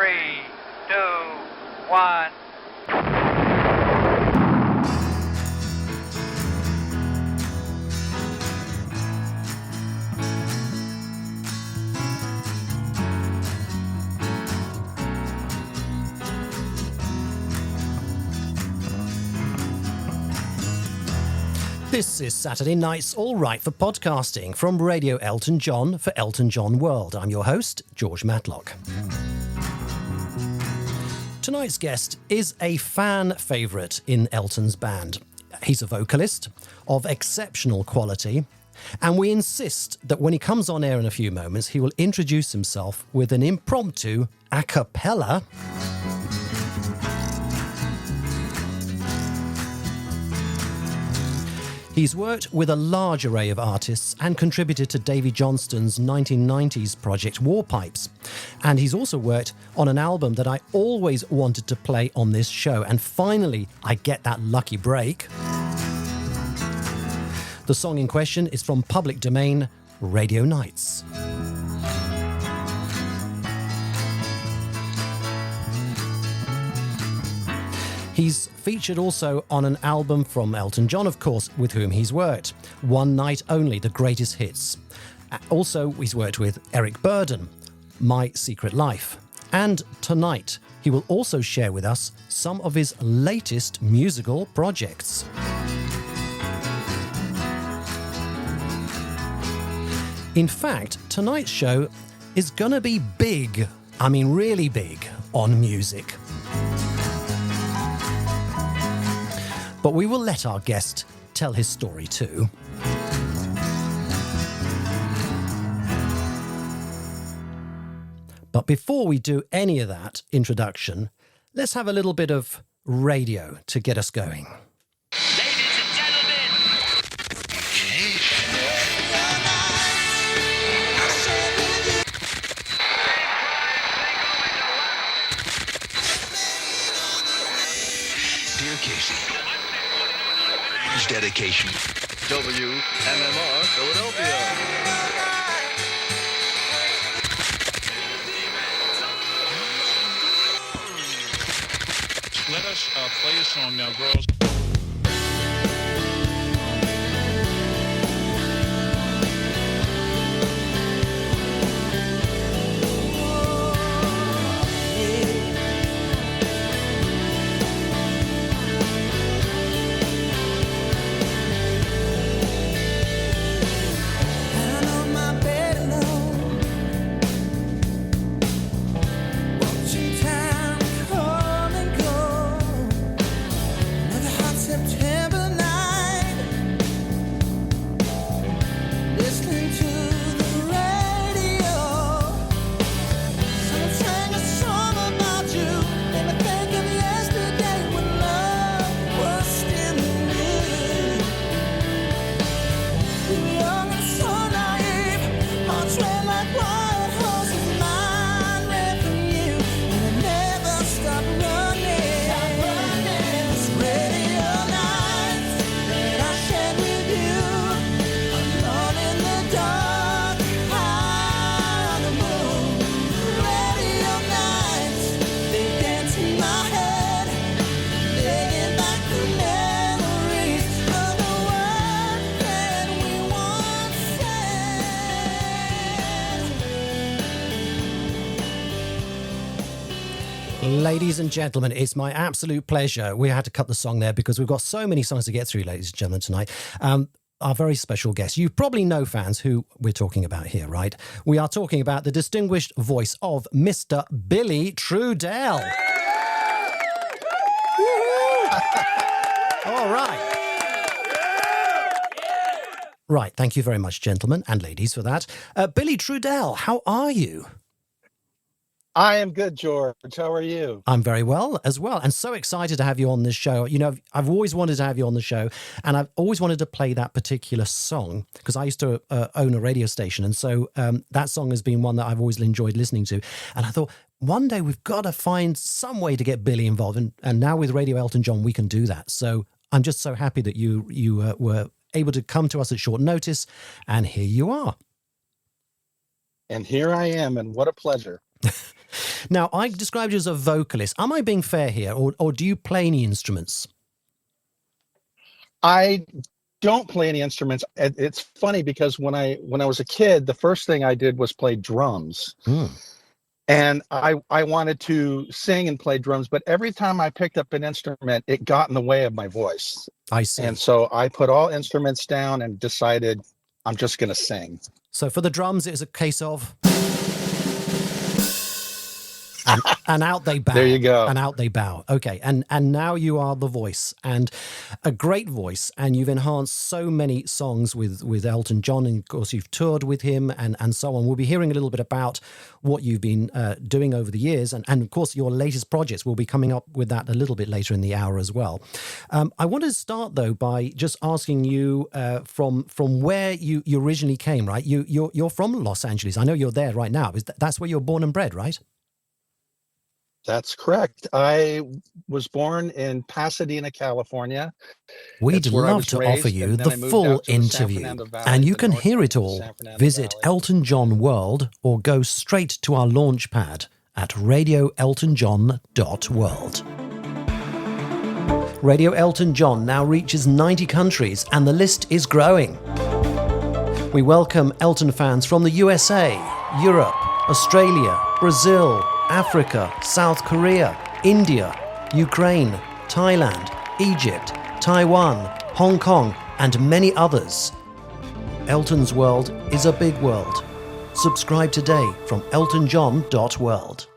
3, 2, 1. This is Saturday Night's All Right for Podcasting from Radio Elton John for Elton John World. I'm your host, George Matlock. Tonight's guest is a fan favourite in Elton's band. He's a vocalist of exceptional quality, and we insist that when he comes on air in a few moments, he will introduce himself with an impromptu a cappella. He's worked with a large array of artists and contributed to Davy Johnston's 1990s project Warpipes. And he's also worked on an album that I always wanted to play on this show. And finally, I get that lucky break. The song in question is from Public Domain, Radio Nights. He's featured also on an album from Elton John, of course, with whom he's worked. One Night Only, The Greatest Hits. Also, he's worked with Eric Burdon, My Secret Life. And tonight, he will also share with us some of his latest musical projects. In fact, tonight's show is gonna be big. I mean, really big on music. But we will let our guest tell his story too. But before we do any of that introduction, let's have a little bit of radio to get us going. Ladies and gentlemen. Dear Casey, his dedication. WMMR Philadelphia. Let us play a song now, girls. Ladies and gentlemen, it's my absolute pleasure. We had to cut the song there because we've got so many songs to get through, ladies and gentlemen, tonight. Our very special guest. You probably know, fans, who we're talking about here, right? We are talking about the distinguished voice of Mr. Billy TRUDEL. All right. Right, thank you very much, gentlemen and ladies, for that. Billy TRUDEL, how are you? I am good, George. How are you? I'm very well as well, and so excited to have you on this show. You know, I've always wanted to have you on the show, and I've always wanted to play that particular song because I used to own a radio station, and so that song has been one that I've always enjoyed listening to. And I thought, one day we've got to find some way to get Billy involved, and now with Radio Elton John, we can do that. So I'm just so happy that you were able to come to us at short notice, and here you are. And here I am, and what a pleasure. Now, I described you as a vocalist. Am I being fair here, or do you play any instruments? I don't play any instruments. It's funny because when I was a kid, the first thing I did was play drums. And I wanted to sing and play drums, but every time I picked up an instrument, it got in the way of my voice. I see. And so I put all instruments down and decided I'm just going to sing. So for the drums, it was a case of... and out they bow. There you go. And out they bow. Okay. And now you are the voice, and a great voice. And you've enhanced so many songs with Elton John. And of course, you've toured with him and so on. We'll be hearing a little bit about what you've been doing over the years. And of course, your latest projects. We'll be coming up with that a little bit later in the hour as well. I want to start, though, by just asking you from where you originally came, right? You're from Los Angeles. I know you're there right now. That's where you're born and bred, right? That's correct. I was born in Pasadena, California. We'd That's where I love was to raised, offer you and then the I moved full out to the San interview, Fernando Valley, and you the can north hear part it of the all. San Fernando Visit Valley. Elton John World or go straight to our launch pad at radioeltonjohn.world. Radio Elton John now reaches 90 countries, and the list is growing. We welcome Elton fans from the USA, Europe, Australia, Brazil, Africa, South Korea, India, Ukraine, Thailand, Egypt, Taiwan, Hong Kong, and many others. Elton's world is a big world. Subscribe today from eltonjohn.world.